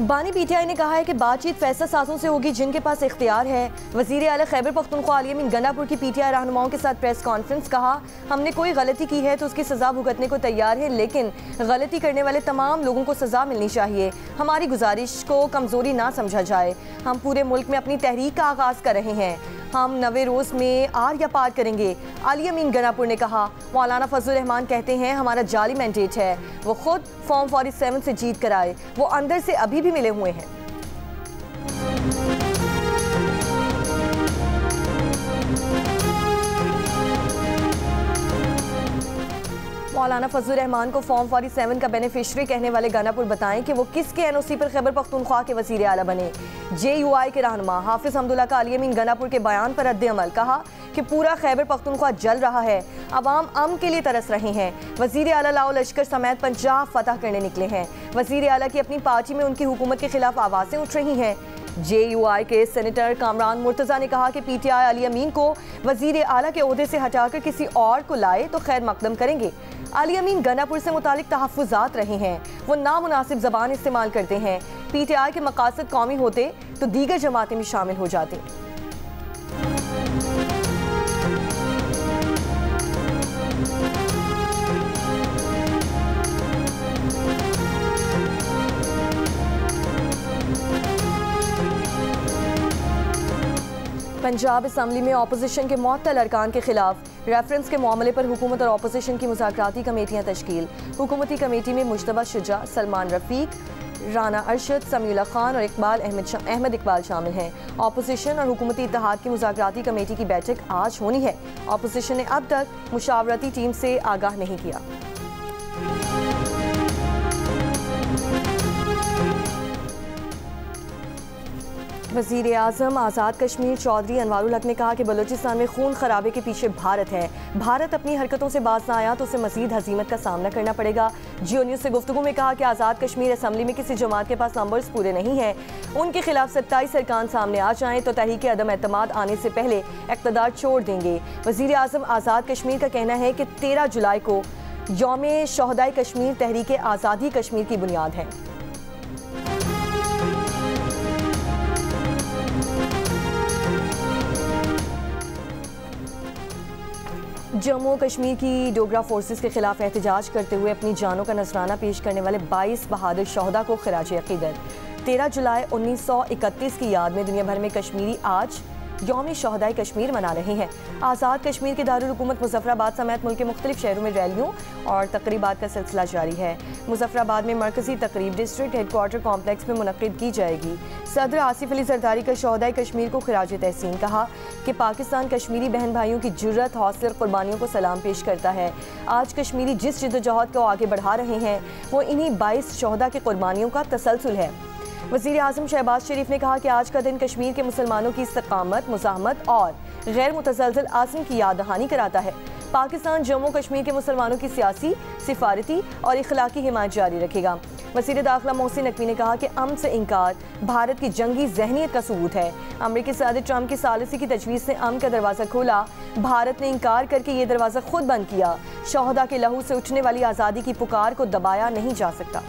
बानी पीटीआई ने कहा है कि बातचीत फैसला साजों से होगी जिनके पास इख्तियार है। वज़ीर आला खैबर पख्तूनख्वा अली अमीन गंडापुर की पीटीआई रहनुमाओं के साथ प्रेस कॉन्फ्रेंस। कहा, हमने कोई गलती की है तो उसकी सज़ा भुगतने को तैयार है, लेकिन गलती करने वाले तमाम लोगों को सज़ा मिलनी चाहिए। हमारी गुजारिश को कमज़ोरी ना समझा जाए। हम पूरे मुल्क में अपनी तहरीक का आगाज़ कर रहे हैं। हम नवे रोज़ में आर या पार करेंगे। अली अमीन गंडापुर ने कहा, मौलाना फजलुर रहमान कहते हैं हमारा जाली मैंडेट है, वो खुद फॉर्म 47 से जीत कर आए, वो अंदर से अभी भी मिले हुए हैं। मौलाना फजलुर रहमान को फॉर्म 47 का बेनिफिशरी कहने वाले गंडापुर बताएं कि वो किसके एनओसी पर खैबर पख्तूनख्वा के वज़ीर आला बने। JUI के रहनुमा हाफिज हमदुल्ला का अली अमीन गंडापुर के बयान पर रद्द-ए-अमल। कहा कि पूरा खैबर पख्तूनख्वा जल रहा है, अवाम अमन के लिए तरस रहे हैं। वज़ीर आला लाओ लश्कर समेत पंजाब फतह करने निकले हैं। वज़ीर आला की अपनी पार्टी में उनकी हुकूमत के खिलाफ आवाज़ें उठ रही हैं। JUI के सेनेटर कामरान मुर्तज़ा ने कहा कि PTI अली अमीन को वज़ीर आला के ओहदे से हटाकर किसी और को लाए तो खैर मकदम करेंगे। अली अमीन गंडापुर से मुतालिक तहफ़्फ़ुज़ात रहे हैं, वो नामुनासिब ज़बान इस्तेमाल करते हैं। PTI के मकासद कौमी होते तो दीगर जमातें भी शामिल हो जाती। पंजाब असम्बली में अपोजिशन के मुअत्तल अरकान के खिलाफ रेफरेंस के मामले पर हुकूमत और अपोजिशन की मुज़ाकराती कमेटियाँ तश्कील। हुकूमती कमेटी में मुश्तबा शुजा, सलमान रफ़ीक, राना अरशद, समीउल्लाह खान और अहमद इकबाल शामिल हैं। अपोजिशन और हुकूमती इत्तेहाद की मुज़ाकराती कमेटी की बैठक आज होनी है। अपोजिशन ने अब तक मुशावरती टीम से आगाह नहीं किया। वज़ीर आज़म आज़ाद कश्मीर चौधरी अनवारुल हक ने कहा कि बलूचिस्तान में खून खराबे के पीछे भारत है। भारत अपनी हरकतों से बाज ना आया तो उसे मज़ीद हज़ीमत का सामना करना पड़ेगा। जियो न्यूज़ से गुफ्तगू में कहा कि आज़ाद कश्मीर असम्बली में किसी जमात के पास नंबर्स पूरे नहीं हैं। उनके खिलाफ 27 अरकान सामने आ जाएँ तो तहरीक अदम एतमाद आने से पहले इक़्तिदार छोड़ देंगे। वज़ीर आज़म आज़ाद कश्मीर का कहना है कि 13 जुलाई को यौम शोहदाए कश्मीर तहरीक आज़ादी कश्मीर की बुनियाद है। जम्मू कश्मीर की डोगरा फोर्सेस के खिलाफ एहतजाज करते हुए अपनी जानों का नजराना पेश करने वाले 22 बहादुर शोहदा को खिराज अक़ीदत। 13 जुलाई 1931 की याद में दुनिया भर में कश्मीरी आज यौम शोहदाए कश्मीर मना रहे हैं। आज़ाद कश्मीर के दारुल हुकूमत मुज़फ़्फ़राबाद समेत मुल्क के मुख्तलिफ शहरों में रैलियों और तकरीबात का सिलसिला जारी है। मुज़फ़्फ़राबाद में मरकज़ी तकरीब डिस्ट्रिक्ट हेडक्वार्टर कॉम्प्लेक्स में मुनक़्क़िद की जाएगी। सदर आसिफ अली ज़रदारी का शोहदाए कश्मीर को खिराज तहसीन। कहा कि पाकिस्तान कश्मीरी बहन भाइयों की जुर्रत, हौसले और कुर्बानियों को सलाम पेश करता है। आज कश्मीरी जिस जद्दोजहद को आगे बढ़ा रहे हैं वो इन्हीं 22 शोहदा की कुर्बानियों का तसलसल है। वज़ीर आज़म शहबाज शरीफ ने कहा कि आज का दिन कश्मीर के मुसलमानों की इस्तकामत, मुज़ाहमत और गैर मुतज़लज़ल आज़म की याद दहानी कराता है। पाकिस्तान जम्मू कश्मीर के मुसलमानों की सियासी, सिफारती और इखलाकी हिमायत जारी रखेगा। वज़ीर दाखिला मोहसिन नकवी ने कहा कि अमन से इनकार भारत की जंगी जहनीत का सबूत है। अमरीकी सदर ट्रंप की सालिसी की तजवीज़ से अमन का दरवाज़ा खोला, भारत ने इनकार करके ये दरवाज़ा खुद बंद किया। शोहदा के लहू से उठने वाली आज़ादी की पुकार को दबाया नहीं जा सकता।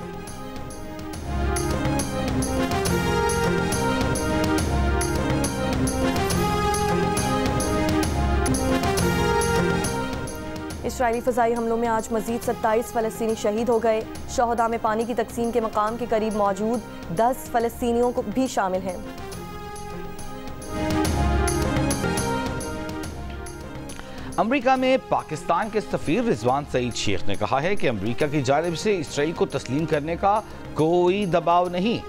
इस्राईली फ़ज़ाई हमलों में आज मज़ीद 27 फ़लस्तीनी शहीद हो गए। शोहदा में पानी की तकसीम के मकाम के करीब मौजूद 10 फ़लस्तीनियों को भी शामिल हैं। अमेरिका में पाकिस्तान के सफ़ीर रिजवान सईद शेख ने कहा है कि अमेरिका की जानिब से इसराइल को तस्लीम करने का कोई दबाव नहीं।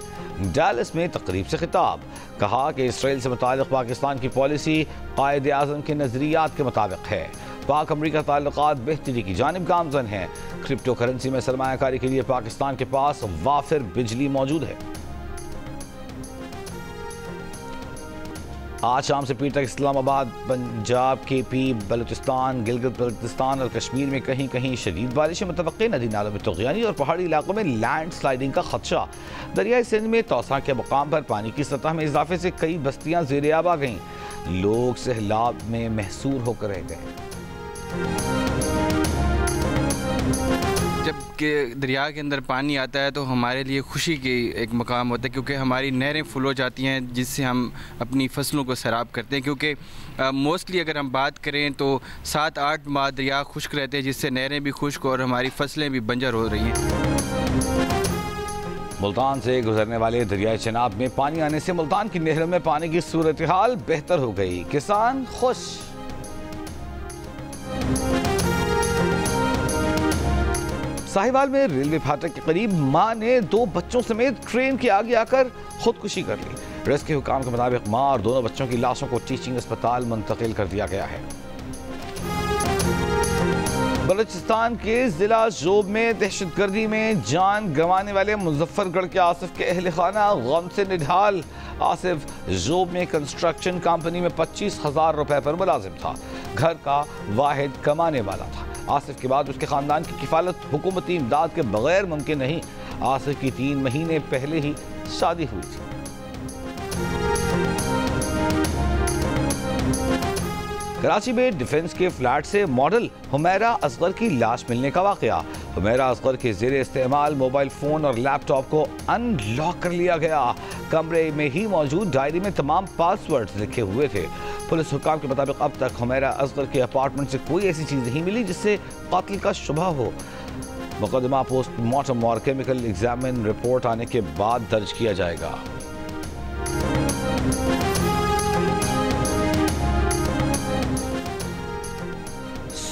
डैलस में तकरीब से खिताब। कहा कि इसराइल से मुताल्लिक़ पाकिस्तान की पॉलिसी कायद आज़म के नज़रियात के मुताबिक है। पाक अमेरिका ताल्लुकात बेहतरी की जानिब गामज़न हैं। क्रिप्टो करेंसी में सरमायाकारी के लिए पाकिस्तान के पास वाफिर बिजली मौजूद है। आज शाम से पीर तक इस्लामाबाद, पंजाब, KP, बलूचिस्तान, गिलगित बल्तिस्तान और कश्मीर में कहीं कहीं शदीद बारिश है मुतवक्किन। नदी नालों में तुग़यानी और पहाड़ी इलाकों में लैंड स्लाइडिंग का खदशा। दरियाई सिंध में तौसा के मुकाम पर पानी की सतह में इजाफे से कई बस्तियां ज़ेर आब आ गईं। लोग सैलाब में महसूर होकर रह गए। जब के दरिया के अंदर पानी आता है तो हमारे लिए खुशी की एक मकाम होता है, क्योंकि हमारी नहरें फुल हो जाती हैं जिससे हम अपनी फसलों को सैराब करते हैं। क्योंकि मोस्टली अगर हम बात करें तो 7-8 माह दरिया खुश्क रहते हैं, जिससे नहरें भी खुश्क और हमारी फसलें भी बंजर हो रही हैं। मुल्तान से गुजरने वाले दरियाई चनाब में पानी आने से मुल्तान की नहरों में पानी की सूरत हाल बेहतर हो गई, किसान खुश। साहिवाल में रेलवे फाटक के करीब मां ने 2 बच्चों समेत ट्रेन के आगे आकर खुदकुशी कर ली। रेस्क्यू हुकाम के मुताबिक मां और दोनों बच्चों की लाशों को टीचिंग अस्पताल मुंतकिल कर दिया गया है। बलूचिस्तान के जिला जोब में दहशतगर्दी में जान गंवाने वाले मुजफ्फरगढ़ के आसिफ के अहल खाना गम से निढाल। आसिफ जोब में कंस्ट्रक्शन कंपनी में 25,000 रुपए पर मुलाजिम था। घर का वाहिद कमाने वाला था। आसिफ के बाद उसके खानदान की किफालत हुकूमती इमदाद के बगैर मुमकिन नहीं। आसिफ की 3 महीने पहले ही शादी हुई थी। कराची में डिफेंस के फ्लैट से मॉडल हुमैरा असगर की लाश मिलने का वाकया। हुमैरा असगर के ज़ेरे इस्तेमाल मोबाइल फ़ोन और लैपटॉप को अनलॉक कर लिया गया। कमरे में ही मौजूद डायरी में तमाम पासवर्ड्स लिखे हुए थे। पुलिस हुकाम के मुताबिक अब तक हुमैरा असगर के अपार्टमेंट से कोई ऐसी चीज़ नहीं मिली जिससे कातिल का शुबा हो। मुकदमा पोस्टमार्टम और केमिकल एग्जामिन रिपोर्ट आने के बाद दर्ज किया जाएगा।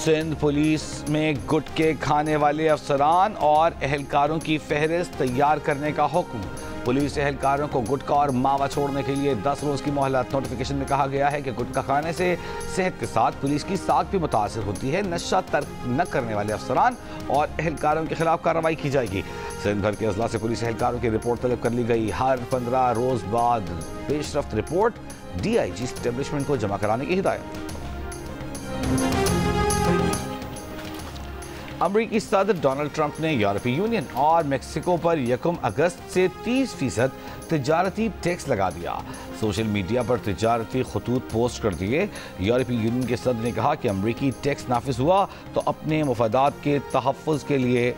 सिंध पुलिस में गुटके खाने वाले अफसरान और एहलकारों की फहरिस्त तैयार करने का हुक्म। पुलिस एहलकारों को गुटखा और मावा छोड़ने के लिए 10 रोज़ की मोहलत। नोटिफिकेशन में कहा गया है कि गुटखा खाने से सेहत के साथ पुलिस की साख भी मुतासर होती है। नशा तर्क न करने वाले अफसरान और एहलकारों के खिलाफ कार्रवाई की जाएगी। सिंध भर के अजला से पुलिस एहलकारों की रिपोर्ट तलब कर ली गई। हर 15 रोज़ बाद पेशरफ्त रिपोर्ट DIG एस्टेब्लिशमेंट को जमा कराने की हिदायत। अमरीकी सदर डोनाल्ड ट्रंप ने यूरोपीय यूनियन और मेक्सिको पर 1 अगस्त से 30% तिजारती टैक्स लगा दिया। सोशल मीडिया पर तिजारती खतूत पोस्ट कर दिए। यूरोपीय यूनियन के सदर ने कहा कि अमरीकी टैक्स नाफिज हुआ तो अपने मुफादात के तहफ़्फ़ुज़ के लिए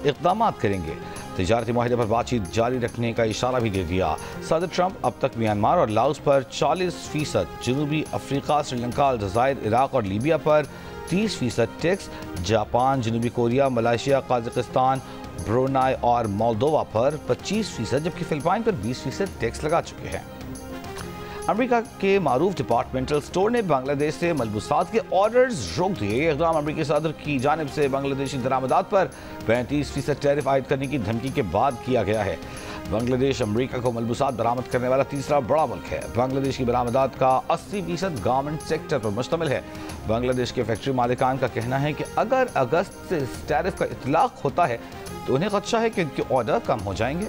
इक़दाम करेंगे। तिजारती माहिदे पर बातचीत जारी रखने का इशारा भी दे दिया। सदर ट्रंप अब तक म्यांमार और लाओस पर 40%, जनूबी अफ्रीका, श्रीलंका, अलजायर, इराक और लीबिया पर 30% टैक्स, जापान, जनूबी कोरिया, मलेशिया, कजाकिस्तान, ब्रुनाई और मोल्दोवा पर 25%, जबकि फिलिपाइन पर 20% टैक्स लगा चुके हैं। अमेरिका के मारूफ डिपार्टमेंटल स्टोर ने बांग्लादेश से मलबूसात के ऑर्डर्स रोक दिए। ये इक़दाम अमेरिकी सदर की जानिब से बांग्लादेशी दरामदात पर 35% टैरिफ आयद करने की धमकी के बाद किया गया है। बांग्लादेश अमेरिका को मलबूसात बरामद करने वाला तीसरा बड़ा मुल्क है। बांग्लादेश की बरामदात का 80% गारमेंट सेक्टर पर मुश्तमिल है। बांग्लादेश के फैक्ट्री मालिकान का कहना है कि अगर अगस्त से इस टैरिफ का इतलाक होता है तो उन्हें खदशा है कि इनके ऑर्डर कम हो जाएंगे।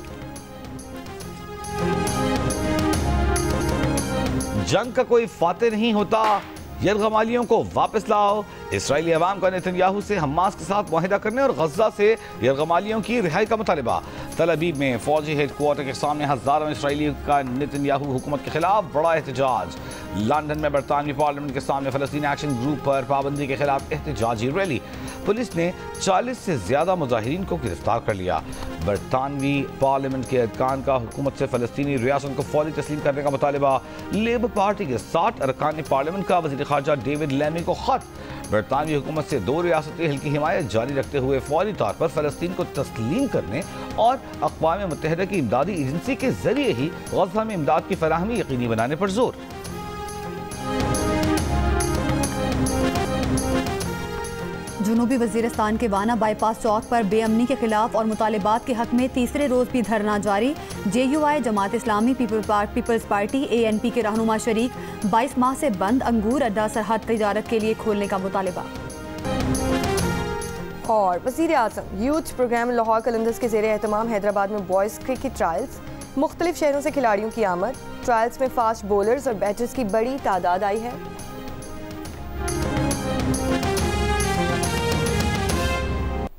जंग का कोई फातेह नहीं होता, यरगमालियों को वापस लाओ। इसराइली अवाम का नेतन्याहू से हमास के साथ मुआहिदा करने और गजा से यरगमालियों की रिहाई का मुतालिबा। तल अबीब में फौजी हेडक्वार्टर के सामने हजारों इसराइली का नेतन्याहू हुकूमत के खिलाफ बड़ा एहतजाज। लंदन में बरतानवी पार्लियामेंट के सामने फलस्तीनी एक्शन ग्रुप पर पाबंदी के खिलाफ एहतजाजी रैली। पुलिस ने 40 से ज्यादा मुजाहिरीन को गिरफ्तार कर लिया। बरतानवी पार्लियामेंट के अरकान का हुकूमत से फलस्तीनी रियासत को फौरी तस्लीम करने का मुतालिबा। लेबर पार्टी के 60 अरकान पार्लियामेंट का वज़ीर ख़ारजा डेविड लैमी को खत। बरतानवी हुकूमत से 2 रियासती हल्की हिमायत जारी रखते हुए फौरी तौर पर फलस्तीन को तस्लीम करने और अक़वाम मुत्तहिदा की इमदादी एजेंसी के जरिए ही गज़ा में इमदाद की फराहमी यकीनी बनाने पर जोर। जनूबी वजीरिस्तान के वाना बाईपास चौक पर बेअमनी के खिलाफ और मुतालिबात के हक में तीसरे रोज भी धरना जारी। JUI, Jamaat Islami, peoples party, ANP के रहनुमा शरीक। 22 माह से बंद अंगूर अड्डा सरहद तजारत के लिए खोलने का मुतालिबा। और वज़ीर आज़म यूथ प्रोग्राम लाहौर कलंदर्स के ज़ेरे एहतमाम हैदराबाद में बॉयज़ क्रिकेट ट्रायल्स। मुख्तलिफ शहरों से खिलाड़ियों की आमद। ट्रायल्स में फास्ट बॉलर्स और बैटर्स की बड़ी तादाद आई है।